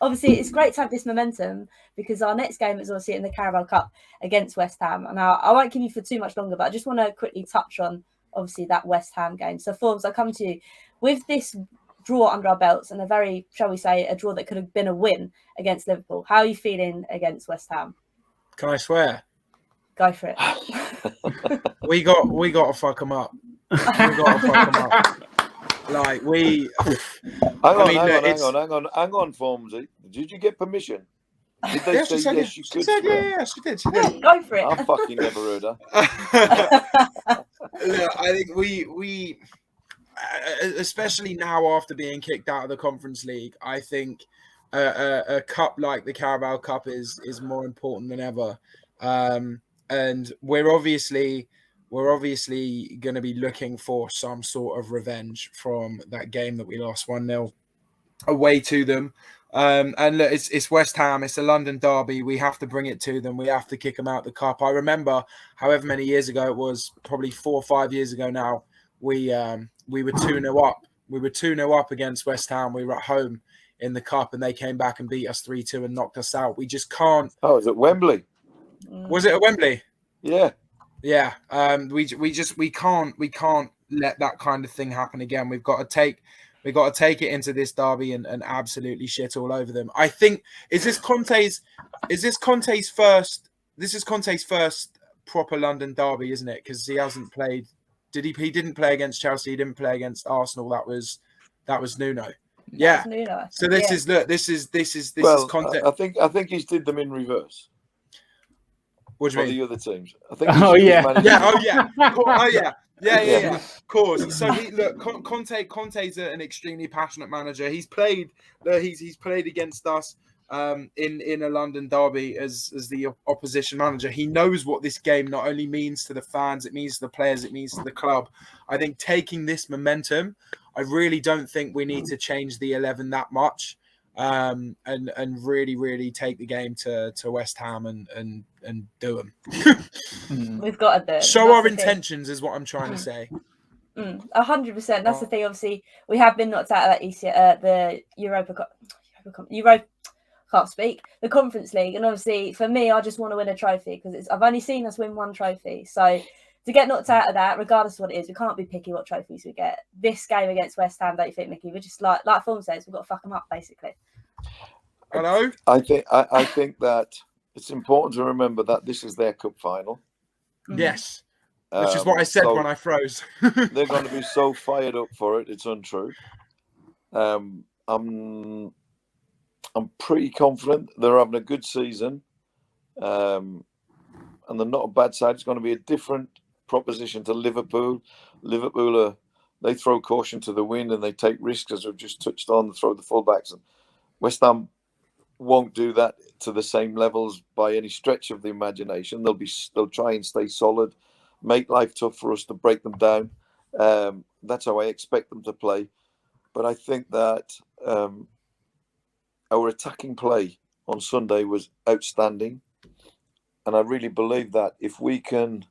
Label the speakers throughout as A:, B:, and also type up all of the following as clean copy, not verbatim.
A: obviously it's great to have this momentum because our next game is obviously in the Carabao Cup against West Ham. And I won't keep you for too much longer, but I just want to quickly touch on obviously that West Ham game. So Formz, I come to you with this draw under our belts and a very, shall we say, a draw that could have been a win against Liverpool. How are you feeling against West Ham?
B: Can I swear?
A: Go for it.
B: we got to fuck them up. We got to fuck them up. Like
C: hang on, Formzy. Did you get permission? Did they say yes? You could.
B: Yeah, she did.
A: Go for it.
C: I fucking never heard her.
B: Look, I think we, especially now after being kicked out of the Conference League, I think a cup like the Carabao Cup is more important than ever. And we're obviously going to be looking for some sort of revenge from that game that we lost 1-0 away to them. And look, it's West Ham. It's a London derby. We have to bring it to them. We have to kick them out the cup. I remember, however many years ago it was, probably 4 or 5 years ago now, we were 2-0 up. We were 2-0 up against West Ham. We were at home in the cup, and they came back and beat us 3-2 and knocked us out. We just can't.
C: Oh, was it Wembley?
B: Was it at Wembley?
C: Yeah.
B: Yeah. We can't let that kind of thing happen again. We've got to take it into this derby and absolutely shit all over them. I think this is Conte's first proper London derby, isn't it? Because he hasn't played. He didn't play against Chelsea. He didn't play against Arsenal. That was Nuno. Yeah. Nuno. So this is Conte.
C: I think he's did them in reverse.
B: What do you mean?
C: The other teams. I think.
B: Yeah. Of course. So Conte's an extremely passionate manager. He's played against us in a London derby as the opposition manager. He knows what this game not only means to the fans, it means to the players, it means to the club. I think taking this momentum, I really don't think we need to change the 11 that much. And really take the game to West Ham and do them.
A: We've got to do it.
B: Show our intentions is what I'm trying to say.
A: 100%. That's the thing. Obviously, we have been knocked out of that the the Conference League, and obviously for me, I just want to win a trophy because I've only seen us win one trophy. So to get knocked out of that, regardless of what it is, we can't be picky what trophies we get. This game against West Ham, don't you think, Mickey? We're just like Formz says, we've got to fuck them up, basically.
B: Hello?
C: I think that it's important to remember that this is their cup final.
B: Yes. Which is what I said when I froze.
C: They're going to be so fired up for it, it's untrue. I'm pretty confident they're having a good season. And they're not a bad side. It's going to be a different proposition to Liverpool. Liverpool, they throw caution to the wind and they take risks, as we've just touched on, throw the fullbacks. And West Ham won't do that to the same levels by any stretch of the imagination. They'll try and stay solid, make life tough for us to break them down. That's how I expect them to play. But I think that our attacking play on Sunday was outstanding. And I really believe that if we can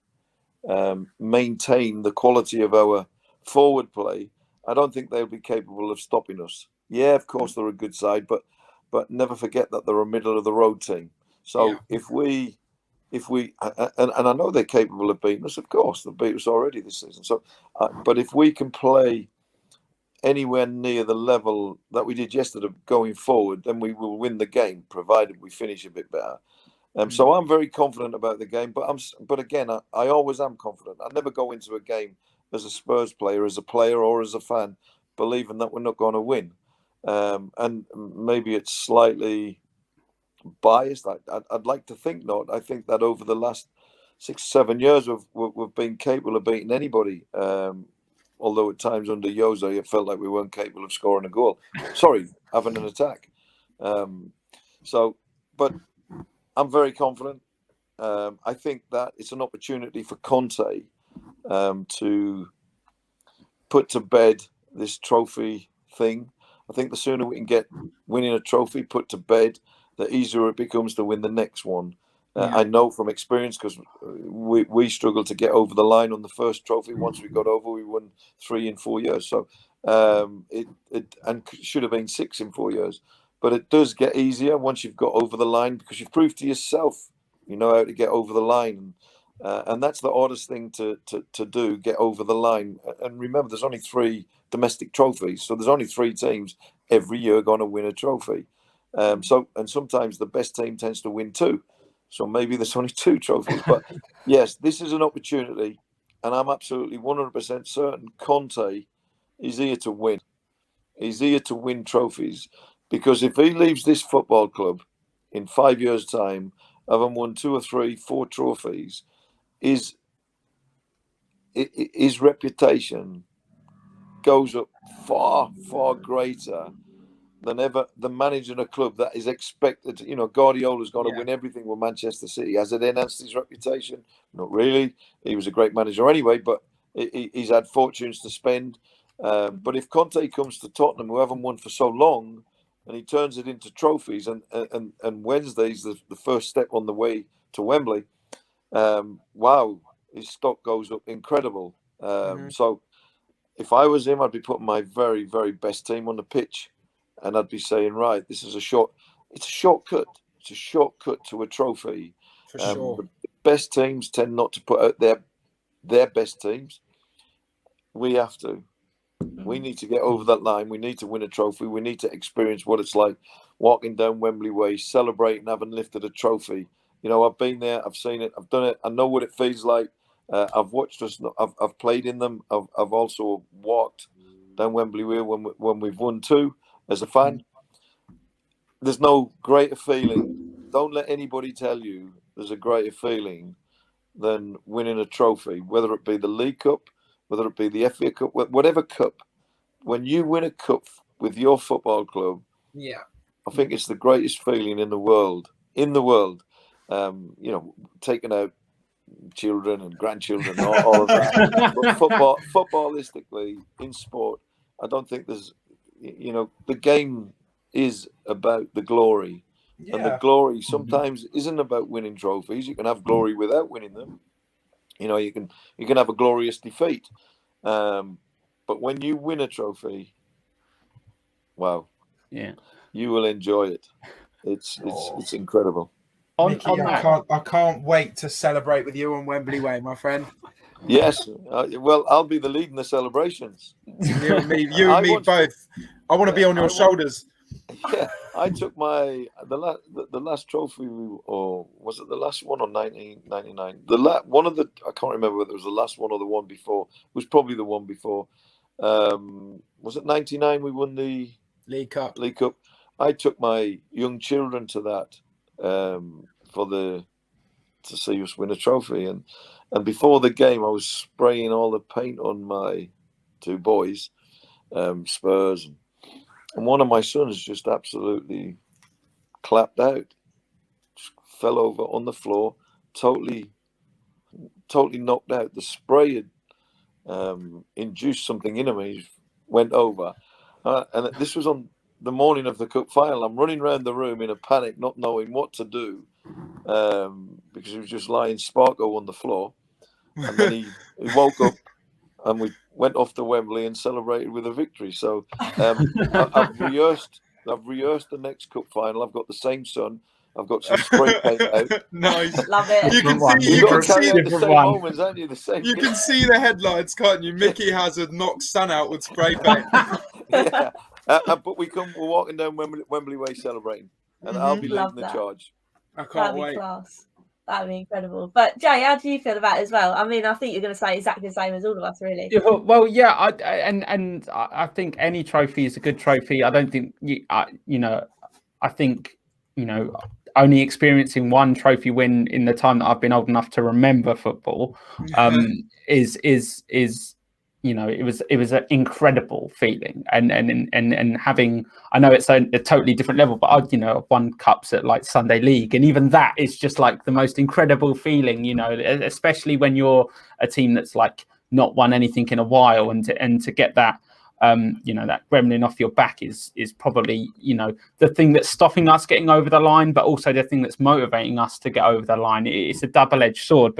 C: maintain the quality of our forward play, I don't think they'll be capable of stopping us. Yeah, of course, they're a good side, but never forget that they're a middle of the road team. So if we and I know they're capable of beating us, of course, they've beat us already this season. So, but if we can play anywhere near the level that we did yesterday going forward, then we will win the game, provided we finish a bit better. So I'm very confident about the game, but again, I always am confident. I never go into a game as a Spurs player, or as a fan, believing that we're not going to win. And maybe it's slightly biased. I'd like to think not. I think that over the last 6-7 years, we've been capable of beating anybody. Although at times under Jose, it felt like we weren't capable of scoring a goal. Sorry, having an attack. But I'm very confident. I think that it's an opportunity for Conte to put to bed this trophy thing. I think the sooner we can get winning a trophy put to bed, the easier it becomes to win the next one. I know from experience, because we struggled to get over the line on the first trophy. Once we got over, we won 3 in 4 years. So it should have been 6 in 4 years. but it does get easier once you've got over the line, because you've proved to yourself you know how to get over the line. And that's the hardest thing to do, get over the line. And remember, there's only 3 domestic trophies, so there's only 3 teams every year going to win a trophy. And sometimes the best team tends to win 2. So maybe there's only 2 trophies. But yes, this is an opportunity, and I'm absolutely 100% certain Conte is here to win. He's here to win trophies, because if he leaves this football club in 5 years' time, having won 2 or 3, 4 trophies, his reputation goes up far, far greater than ever the managing a club that is expected. You know, Guardiola's got to win everything with Manchester City. Has it enhanced his reputation? Not really. He was a great manager anyway, but he's had fortunes to spend. But if Conte comes to Tottenham, who haven't won for so long, and he turns it into trophies, and Wednesday's the first step on the way to Wembley, wow, his stock goes up incredible. So if I was him, I'd be putting my very, very best team on the pitch, and I'd be saying, right, this is a shortcut. It's a shortcut to a trophy.
B: For sure.
C: The best teams tend not to put out their best teams. We have to. We need to get over that line. We need to win a trophy. We need to experience what it's like walking down Wembley Way, celebrating having lifted a trophy. You know, I've been there, I've seen it, I've done it. I know what it feels like. I've watched us. I've played in them. I've also walked down Wembley Way when we've won 2 as a fan. There's no greater feeling. Don't let anybody tell you there's a greater feeling than winning a trophy, whether it be the League Cup, whether it be the FA Cup, whatever cup. When you win a cup with your football club, I think it's the greatest feeling in the world. You know, taking out children and grandchildren, all of that. But footballistically, in sport, I don't think there's, you know, the game is about the glory. And the glory sometimes isn't about winning trophies. You can have glory without winning them. You know, you can have a glorious defeat. But when you win a trophy, wow, you will enjoy it. It's incredible.
B: Mickey, I can't wait to celebrate with you on Wembley Way, my friend.
C: Yes, well, I'll be the lead in the celebrations.
B: You and me both. I want to be on your shoulders.
C: Yeah, I took the last trophy, or was it the last one, or 1999? One of the, I can't remember whether it was the last one or the one before. It was probably the one before. Was it 99? We won the
B: League Cup.
C: I took my young children to that to see us win a trophy, and before the game, I was spraying all the paint on my 2 boys, Spurs. And one of my sons just absolutely clapped out, just fell over on the floor, totally knocked out. The spray had induced something in him. He went over. And this was on the morning of the cup final. I'm running around the room in a panic, not knowing what to do, because he was just lying sparko on the floor. And then he woke up, and we went off to Wembley and celebrated with a victory. So I've rehearsed the next cup final. I've got the same son. I've got some spray paint out.
B: Nice.
A: Love it.
B: You can see the headlines, can't you? Micky Hazard knocks son out with spray paint.
C: Yeah. But we're walking down Wembley Way celebrating, and I'll be leading the charge.
B: I can't wait.
A: That'd be class. That'd be incredible. But Jay, how do you feel about it as well? I mean, I think you're going to say exactly the same as all of us, really.
D: Yeah, well, yeah, I think any trophy is a good trophy. I don't think I think only experiencing one trophy win in the time that I've been old enough to remember football is it was an incredible feeling, and having, I know it's a totally different level, but I've won cups at like Sunday League, and even that is just like the most incredible feeling, especially when you're a team that's like not won anything in a while, and to get that that gremlin off your back is probably the thing that's stopping us getting over the line, but also the thing that's motivating us to get over the line. It's a double-edged sword. But